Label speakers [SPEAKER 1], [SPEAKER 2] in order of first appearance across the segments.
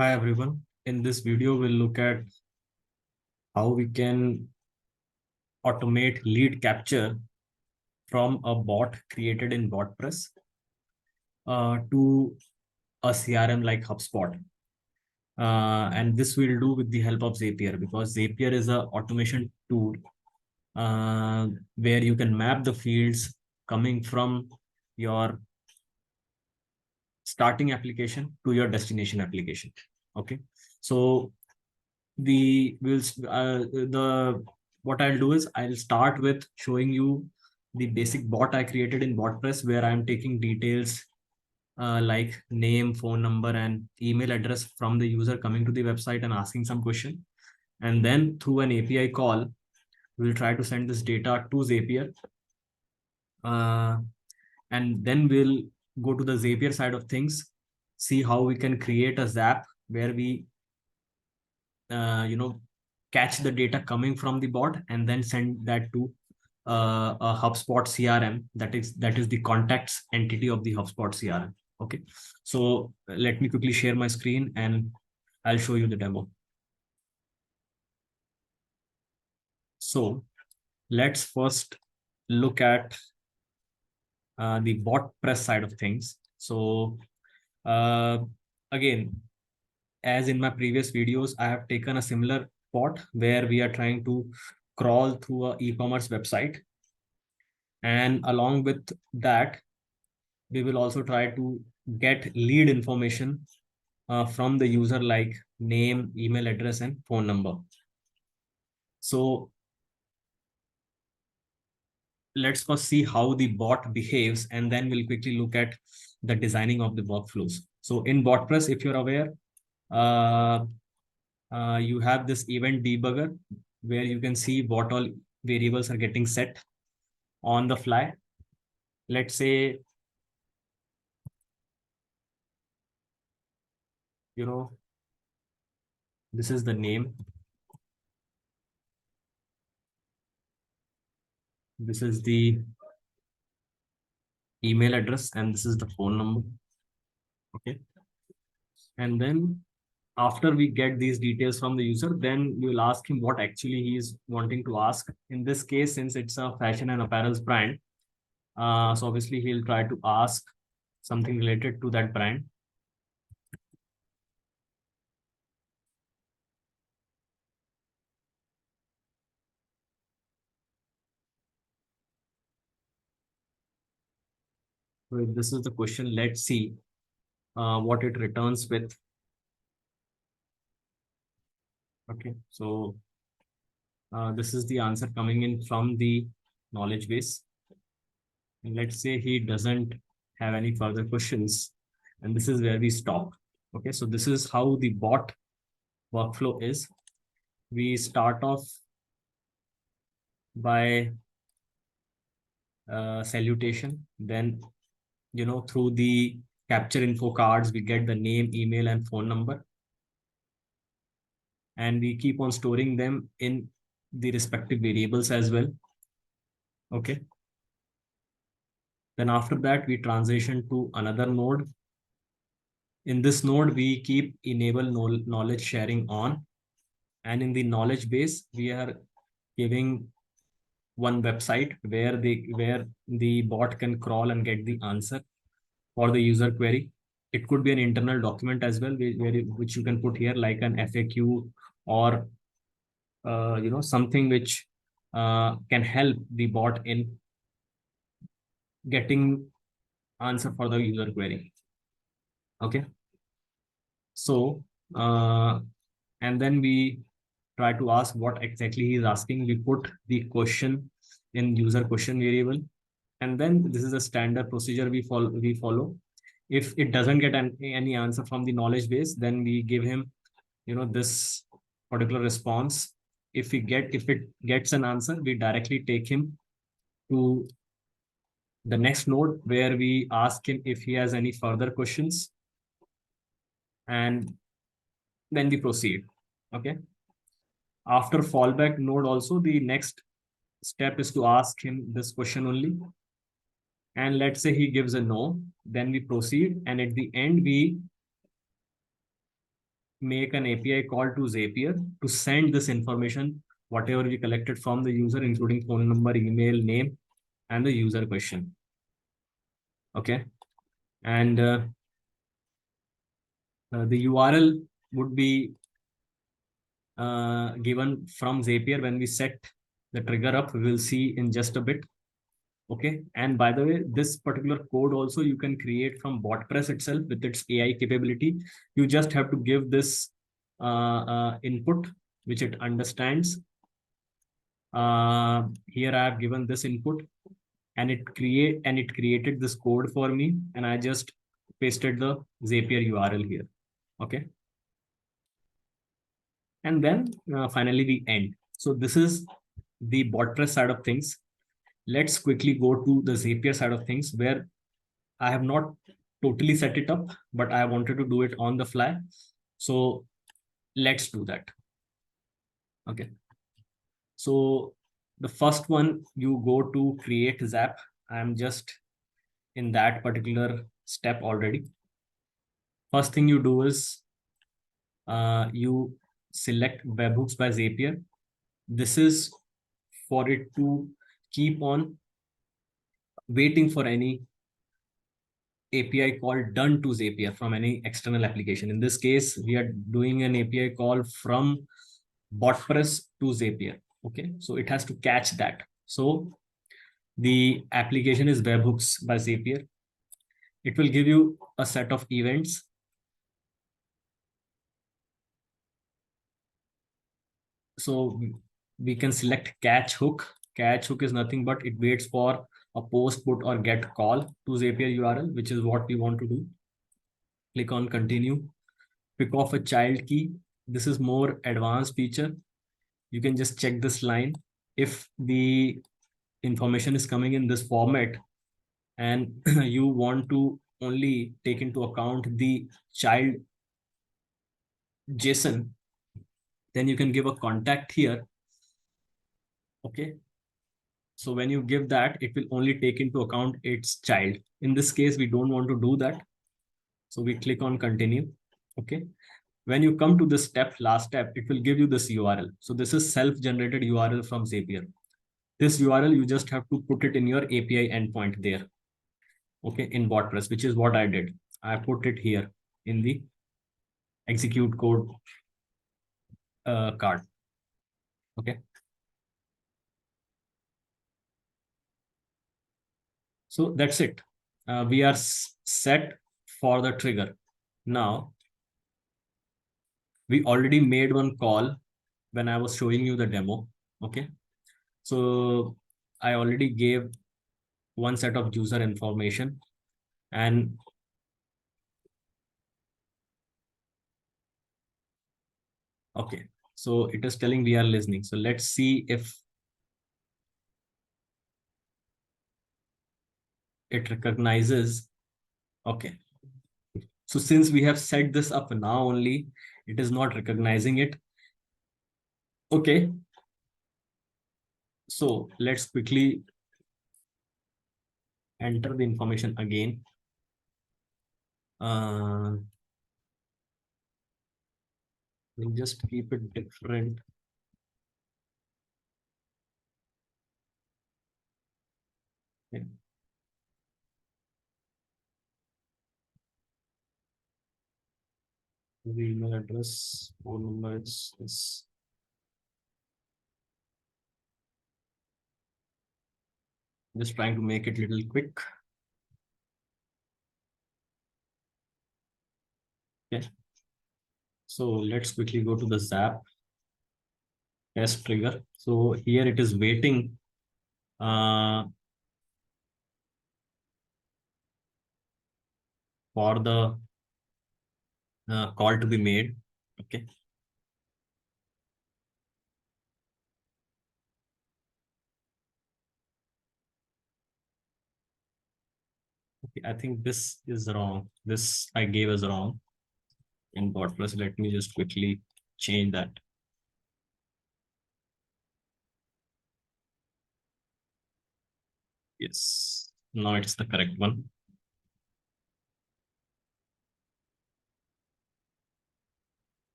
[SPEAKER 1] Hi everyone. In this video, we'll look at how we can automate lead capture from a bot created in WordPress to a CRM like HubSpot. And this we'll do with the help of Zapier, because Zapier is an automation tool uh, where you can map the fields coming from your starting application to your destination application. Okay, so the what I'll do is I'll start with showing you the basic bot I created in WordPress, where I'm taking details like name, phone number, and email address from the user coming to the website and asking some question. And then through an API call, we'll try to send this data to Zapier. Uh, and then we'll go to the Zapier side of things, see how we can create a Zap where we catch the data coming from the bot and then send that to a HubSpot CRM, that is the contacts entity of the HubSpot CRM. Okay, so let me quickly share my screen and I'll show you the demo. So let's first look at the bot press side of things. So uh, again, as in my previous videos, I have taken a similar bot where we are trying to crawl through a e-commerce website, and along with that we will also try to get lead information from the user, like name, email address, and phone number. So let's first see how the bot behaves, and then we'll quickly look at the designing of the workflows. So in WordPress, if you're aware, uh, you have this event debugger where you can see what all variables are getting set on the fly. Let's say, this is the name, this is the email address, and this is the phone number. Okay, and then after we get these details from the user, then we will ask him what actually he is wanting to ask. In this case, since it's a fashion and apparels brand, so obviously he'll try to ask something related to that brand. So if this is the question, let's see what it returns with. Okay, so this is the answer coming in from the knowledge base. And let's say he doesn't have any further questions, and this is where we stop. Okay, so this is how the bot workflow is. We start off by salutation, then through the capture info cards we get the name, email, and phone number, and we keep on storing them in the respective variables as well. Okay, then after that we transition to another node. In this node we keep enable knowledge sharing on, and in the knowledge base we are giving one website where the bot can crawl and get the answer for the user query. It could be an internal document as well, which you can put here, like an FAQ, or something which can help the bot in getting answer for the user query. Okay, so and then we try to ask what exactly he is asking. We put the question in user question variable, and then this is a standard procedure we follow. If it doesn't get any answer from the knowledge base, then we give him this particular response. If it gets an answer, we directly take him to the next node where we ask him if he has any further questions, and then we proceed. Okay, after fallback node also, the next step is to ask him this question only, and let's say he gives a no, then we proceed, and at the end we make an API call to Zapier to send this information, whatever we collected from the user, including phone number, email, name, and the user question. Okay. And the URL would be given from Zapier when we set the trigger up. We will see in just a bit. Okay. And by the way, this particular code also you can create from BotPress itself with its AI capability. You just have to give this input, which it understands. Here I have given this input, and it created this code for me, and I just pasted the Zapier URL here. Okay. And then finally we end. So this is the BotPress side of things. Let's quickly go to the Zapier side of things, where I have not totally set it up, but I wanted to do it on the fly. So let's do that. Okay. So the first one, you go to create Zap. I'm just in that particular step already. First thing you do is you select webhooks by Zapier. This is for it to keep on waiting for any API call done to Zapier from any external application. In this case, we are doing an API call from BotPress to Zapier. Okay, so it has to catch that. So the application is webhooks by Zapier. It will give you a set of events. So we can select catch hook. Catch hook is nothing but it waits for a post, put, or get call to Zapier URL, which is what we want to do. Click on continue. Pick off a child key. This is more advanced feature. You can just check this line. If the information is coming in this format and you want to only take into account the child JSON, then you can give a contact here. Okay. So when you give that, it will only take into account its child. In this case, we don't want to do that. So we click on continue. Okay. When you come to this step, last step, it will give you this URL. So this is self-generated URL from Zapier. This URL, you just have to put it in your API endpoint there. Okay, in BotPress, which is what I did. I put it here in the execute code card. Okay. So that's it. We are set for the trigger. Now, we already made one call when I was showing you the demo. Okay. So I already gave one set of user information, and okay, so it is telling we are listening. So let's see if it recognizes. Okay. So since we have set this up now only, it is not recognizing it. Okay. So let's quickly enter the information again. We'll just keep it different. Okay. The email address, phone number is this. Just trying to make it a little quick. Okay. So let's quickly go to the Zap test trigger. So here it is waiting for the call to be made. Okay. Okay, I think this is wrong. This I gave as wrong in BotPlus. Let me just quickly change that. Yes, now it's the correct one.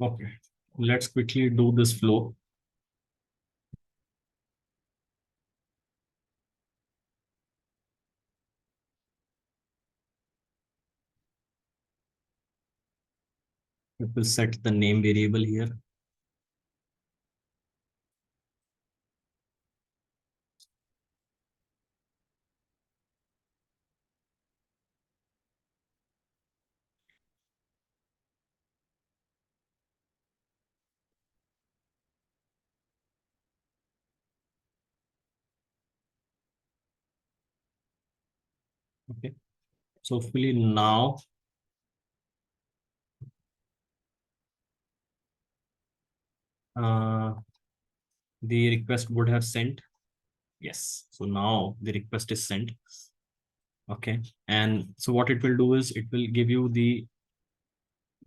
[SPEAKER 1] Okay, let's quickly do this flow. It will set the name variable here. Okay, so hopefully now uh, the request would have sent. Yes, so now the request is sent. Okay, and so what it will do is it will give you the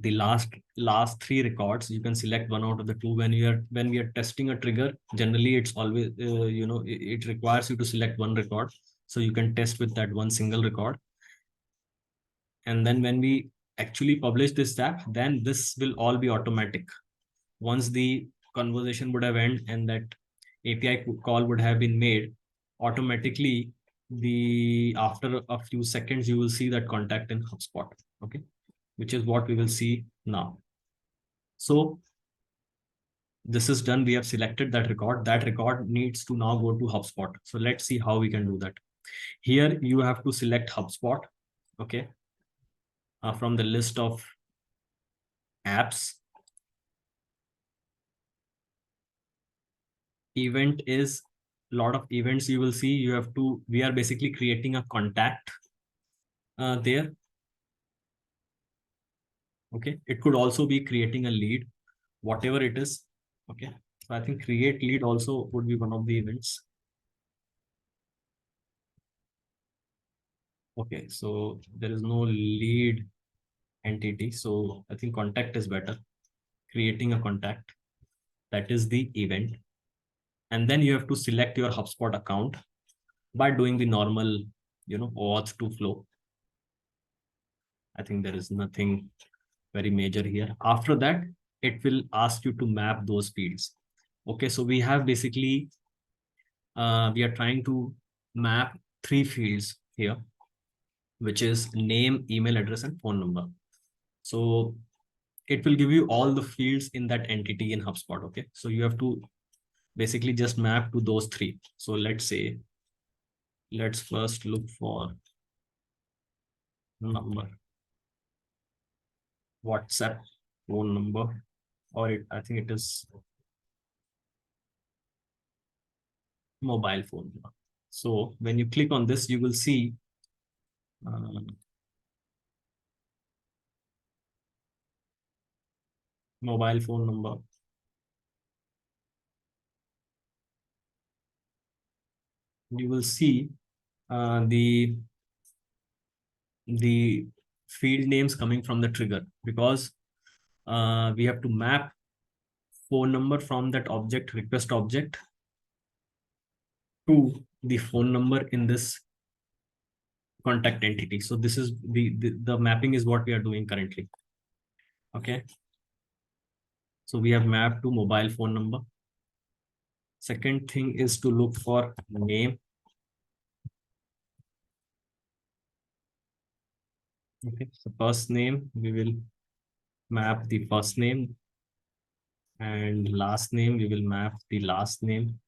[SPEAKER 1] last three records. You can select one out of the two. When we are testing a trigger, generally it's always it requires you to select one record, so you can test with that one single record. And then when we actually publish this app, then this will all be automatic. Once the conversation would have ended and that API call would have been made, automatically the after a few seconds you will see that contact in HubSpot. Okay, which is what we will see now. So this is done. We have selected that record. That record needs to now go to HubSpot. So let's see how we can do that. Here you have to select HubSpot. Okay, from the list of apps. Event is a lot of events you will see. You have to, we are basically creating a contact there. Okay, it could also be creating a lead, whatever it is. Okay, so I think create lead also would be one of the events. Okay, so there is no lead entity, so I think contact is better. Creating a contact, that is the event. And then you have to select your HubSpot account by doing the normal auth to flow. I think there is nothing very major here. After that, it will ask you to map those fields. Okay, so we have basically we are trying to map three fields here, which is name, email address, and phone number. So it will give you all the fields in that entity in HubSpot. Okay, so you have to basically just map to those three. So let's say, let's first look for number, WhatsApp, phone number, or I think it is mobile phone number. So when you click on this, you will see uh, mobile phone number. You will see the field names coming from the trigger, because we have to map phone number from that object, request object, to the phone number in this contact entity. So this is the mapping is what we are doing currently. Okay, so we have mapped to mobile phone number. Second thing is to look for name. Okay, so first name, we will map the first name, and last name, we will map the last name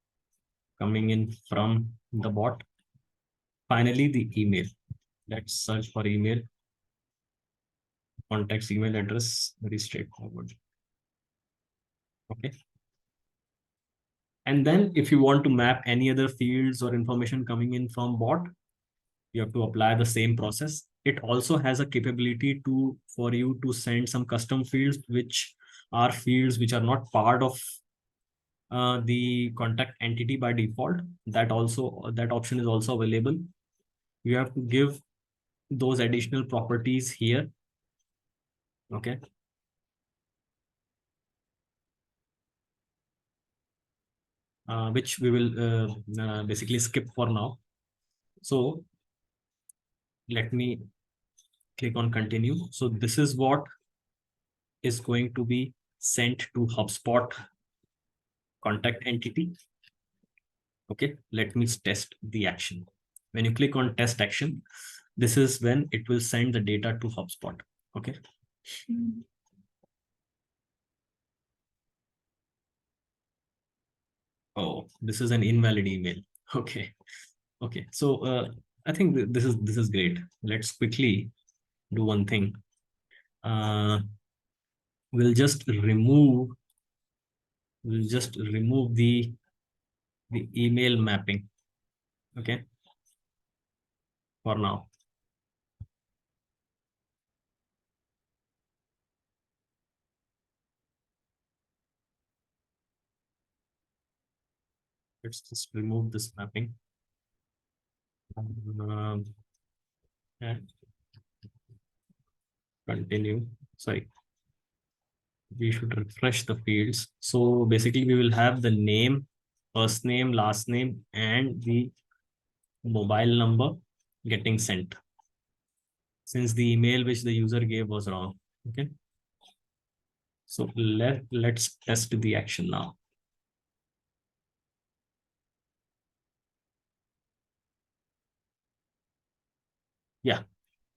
[SPEAKER 1] coming in from the bot. Finally, the email. Let's search for email. Contacts email address, very straightforward. Okay. And then if you want to map any other fields or information coming in from bot, you have to apply the same process. It also has a capability for you to send some custom fields, which are fields which are not part of the contact entity by default. That option is also available. You have to give those additional properties here. Okay. Which we will basically skip for now. So let me click on continue. So this is what is going to be sent to HubSpot contact entity. Okay, let me test the action. When you click on test action, this is when it will send the data to HubSpot. Okay. Oh, this is an invalid email. Okay. Okay. So I think this is great. Let's quickly do one thing. Uh, we'll just remove the email mapping. Okay. For now. Let's just remove this mapping. And continue. Sorry. We should refresh the fields. So basically we will have the name, first name, last name, and the mobile number getting sent, since the email which the user gave was wrong. Okay. So let's test the action now. Yeah.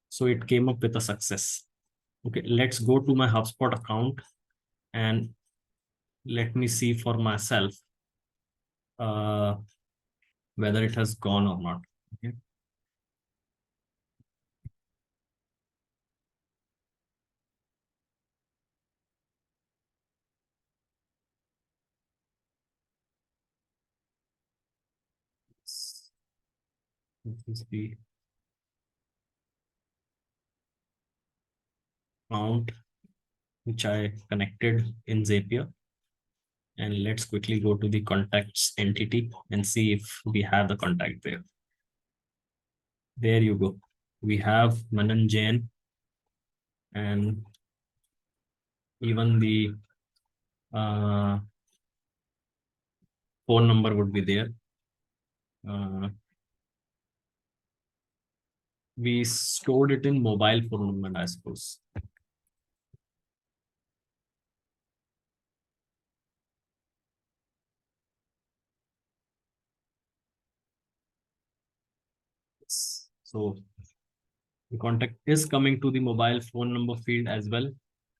[SPEAKER 1] So it came up with a success. Okay. Let's go to my HubSpot account and let me see for myself uh, whether it has gone or not. Okay. This is the account which I connected in Zapier. And let's quickly go to the contacts entity and see if we have the contact there. There you go. We have Manan Jain, and even the uh, phone number would be there. Uh, we stored it in mobile phone number, I suppose. Yes. So the contact is coming to the mobile phone number field as well.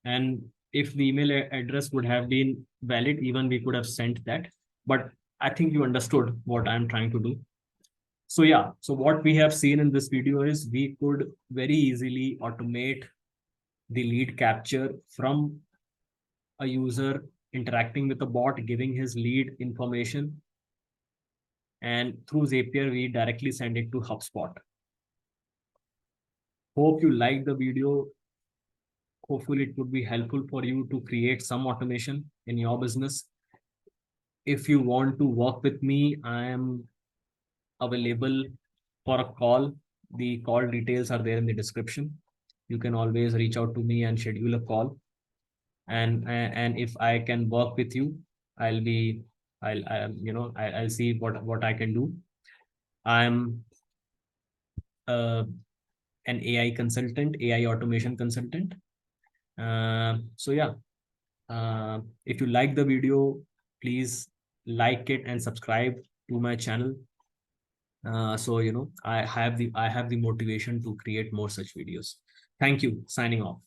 [SPEAKER 1] And if the email address would have been valid, even we could have sent that. But I think you understood what I'm trying to do. So yeah, so what we have seen in this video is we could very easily automate the lead capture from a user interacting with a bot, giving his lead information, and through Zapier, we directly send it to HubSpot. Hope you liked the video. Hopefully it would be helpful for you to create some automation in your business. If you want to work with me, I am available for a call. The call details are there in the description. You can always reach out to me and schedule a call. And if I can work with you, I'll be I'll see what I can do. I'm an AI consultant, AI automation consultant. So yeah, if you like the video, please like it and subscribe to my channel. So I have the motivation to create more such videos. Thank you. Signing off.